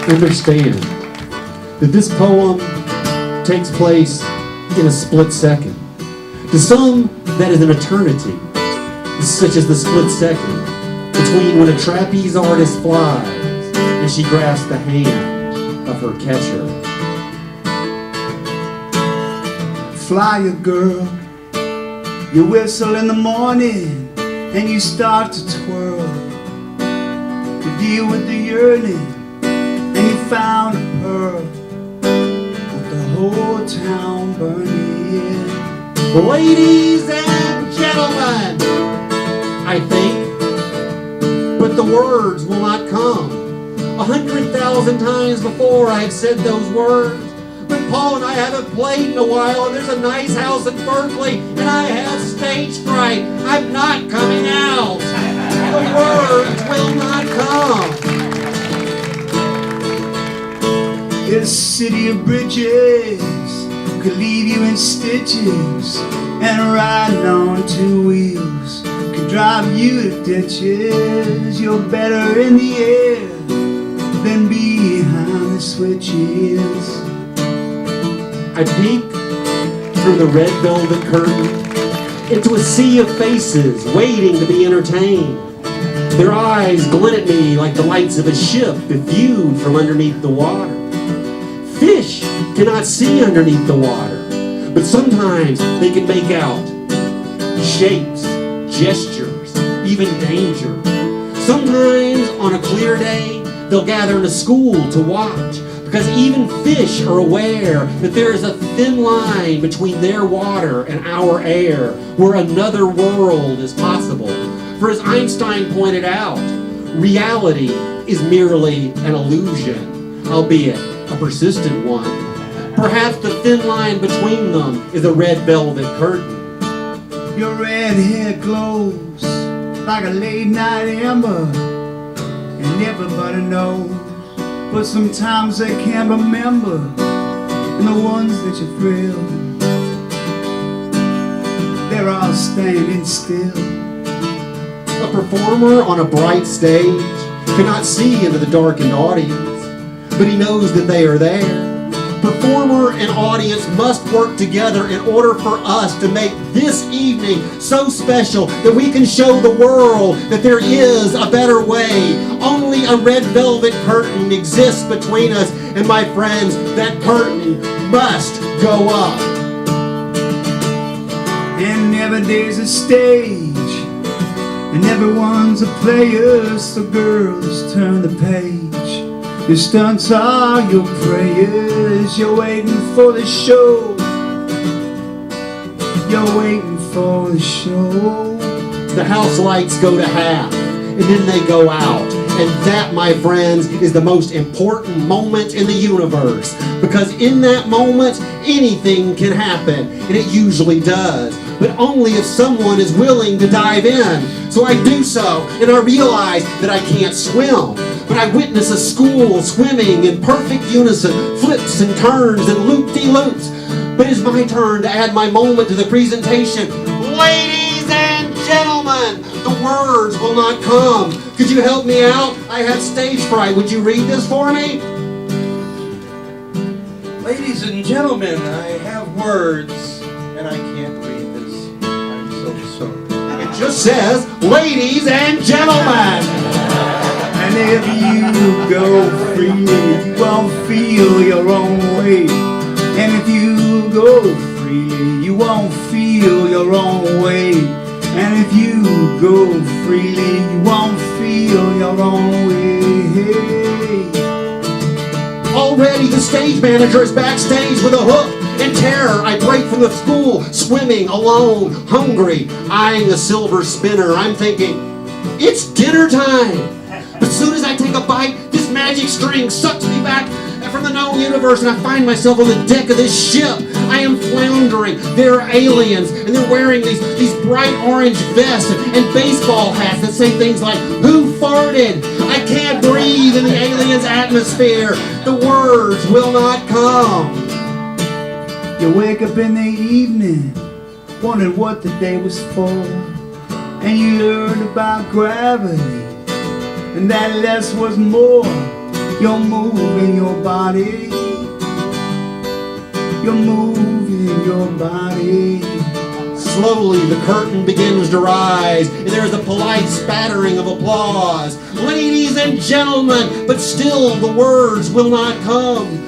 understand that this poem takes place in a split second. To some, that is an eternity, such as the split second between when a trapeze artist flies and she grasps the hand of her catcher. Fly a girl, you whistle in the morning and you start to twirl to deal with the yearning, and you found a pearl with the whole town burning. Ladies and gentlemen, I think, but the words will not come. 100,000 times before I have said those words, but Paul and I haven't played in a while, and there's a nice house in Berkeley, and I have stage fright. I'm not coming out. The words will not come. This city of bridges could leave you in stitches, and riding on two wheels could drive you to ditches. You're better in the air than behind the switches. I peek through the red velvet curtain into a sea of faces waiting to be entertained. Their eyes glint at me like the lights of a ship if viewed from underneath the water. Fish cannot see underneath the water, but sometimes they can make out shapes, gestures, even danger. Sometimes on a clear day, they'll gather in a school to watch, because even fish are aware that there is a thin line between their water and our air, where another world is possible. For as Einstein pointed out, reality is merely an illusion, albeit a persistent one. Perhaps the thin line between them is a red velvet curtain. Your red hair glows like a late night ember, and everybody knows, but sometimes they can't remember, and the ones that you thrill, they're all standing still. A performer on a bright stage cannot see into the darkened audience, but he knows that they are there. Performer and audience must work together in order for us to make this evening so special that we can show the world that there is a better way. Only a red velvet curtain exists between us, and my friends, that curtain must go up. And every day's a stage, and everyone's a player, so girls, turn the page. Your stunts are your prayers. You're waiting for the show. You're waiting for the show. The house lights go to half, and then they go out. And that, my friends, is the most important moment in the universe. Because in that moment, anything can happen, and it usually does. But only if someone is willing to dive in. So I do so, and I realize that I can't swim. But I witness a school swimming in perfect unison, flips and turns and loop-de-loops. But it's my turn to add my moment to the presentation. Ladies and gentlemen, the words will not come. Could you help me out? I have stage fright. Would you read this for me? Ladies and gentlemen, I have words, and I can't read this. I'm so sorry. It just says, ladies and gentlemen. And if you go freely, you won't feel your own way. And if you go freely, you won't feel your own way. And if you go freely, you won't feel your own way. Already the stage manager is backstage with a hook. In terror, I break from the school, swimming alone, hungry, eyeing a silver spinner. I'm thinking, it's dinner time. But as soon as I take a bite, this magic string sucks me back from the known universe, and I find myself on the deck of this ship. I am floundering. There are aliens, and they're wearing these bright orange vests and baseball hats that say things like, "Who farted? I can't breathe in the aliens' atmosphere." The words will not come. You wake up in the evening, wondering what the day was for, and you learned about gravity, and that less was more. You're moving your body. You're moving your body. Slowly the curtain begins to rise, and there is a polite spattering of applause. Ladies and gentlemen, but still the words will not come.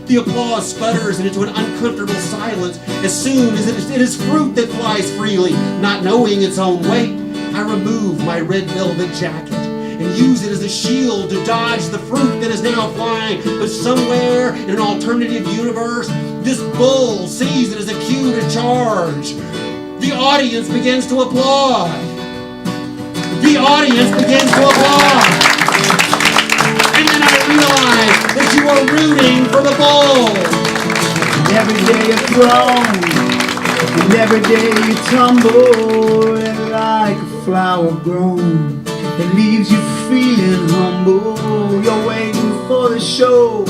The applause sputters into an uncomfortable silence as soon as it is fruit that flies freely, not knowing its own weight. I remove my red velvet jacket and use it as a shield to dodge the fruit that is now flying. But somewhere in an alternative universe, this bull sees it as a cue to charge. The audience begins to applaud. The audience begins to applaud. And then I realize that you are rooting for the bull. And every day you're thrown, and every day you tumble, and like a flower grown, it leaves you feeling humble. You're waiting for the show.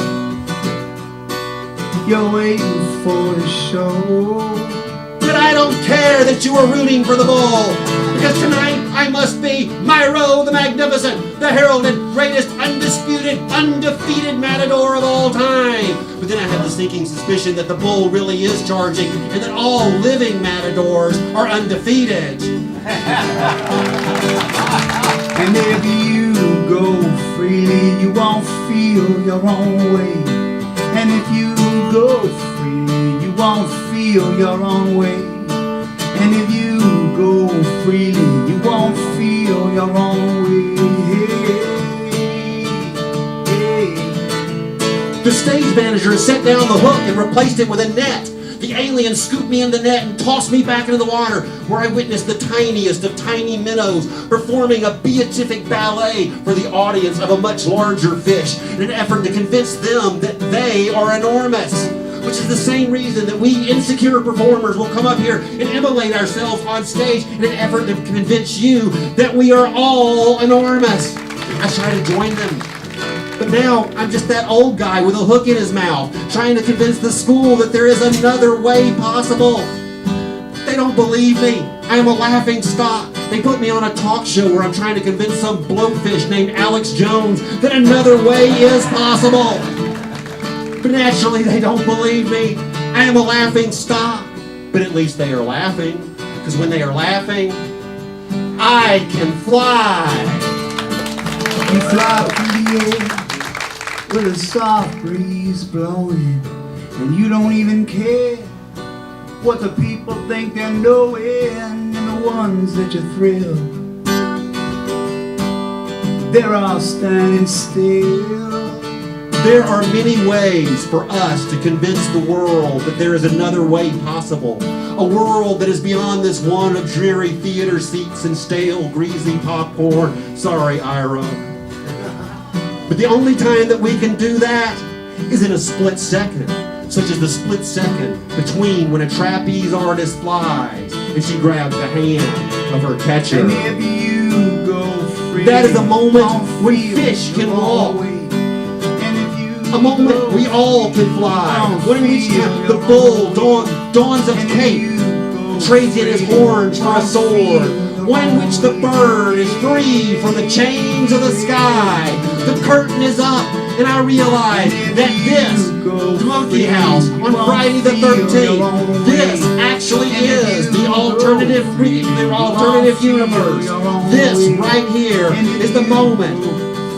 You're waiting for the show. But I don't care that you are rooting for the bull, because tonight I must be Myro the Magnificent, the heralded, greatest, undisputed, undefeated matador of all time. But then I have the sneaking suspicion that the bull really is charging, and that all living matadors are undefeated. And if you go freely, you won't feel your own way. And if you go freely, you won't feel your own way. And if you go freely, you won't feel your own way. The stage manager set down the hook and replaced it with a net. The alien scooped me in the net and tossed me back into the water, where I witnessed the tiniest of tiny minnows performing a beatific ballet for the audience of a much larger fish in an effort to convince them that they are enormous. Which is the same reason that we insecure performers will come up here and immolate ourselves on stage in an effort to convince you that we are all enormous. I try to join them. But now I'm just that old guy with a hook in his mouth, trying to convince the school that there is another way possible. They don't believe me. I am a laughing stock. They put me on a talk show where I'm trying to convince some blowfish named Alex Jones that another way is possible. But naturally they don't believe me. I am a laughing stock. But at least they are laughing, because when they are laughing, I can fly. You fly through the air with a soft breeze blowing, and you don't even care what the people think they're knowing, and the ones that you thrill, they're all standing still. There are many ways for us to convince the world that there is another way possible. A world that is beyond this one of dreary theater seats and stale, greasy popcorn. Sorry, Ira. But the only time that we can do that is in a split second, such as the split second between when a trapeze artist flies and she grabs the hand of her catcher. And if you go free, that is a moment when fish can walk. A moment we all can fly. When each time the bull dons a cape, trades in his horns for a sword. One in which the bird is free from the chains of the sky. The curtain is up, and I realize that this monkey house on Friday the 13th, this actually is the alternative universe. This right here is the moment,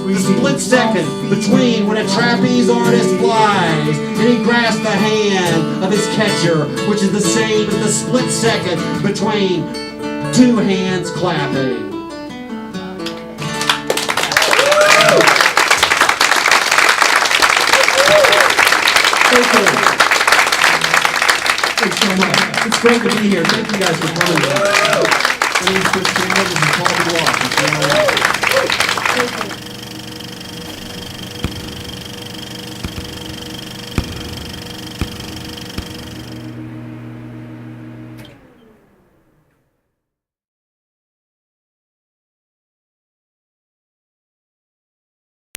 the split second between when a trapeze artist flies and he grasps the hand of his catcher, which is the same as the split second between two hands clapping. Thank you. Thanks so much. It's great to be here. Thank you guys for coming. My name is Chris Chandler. This is Paul Benoit.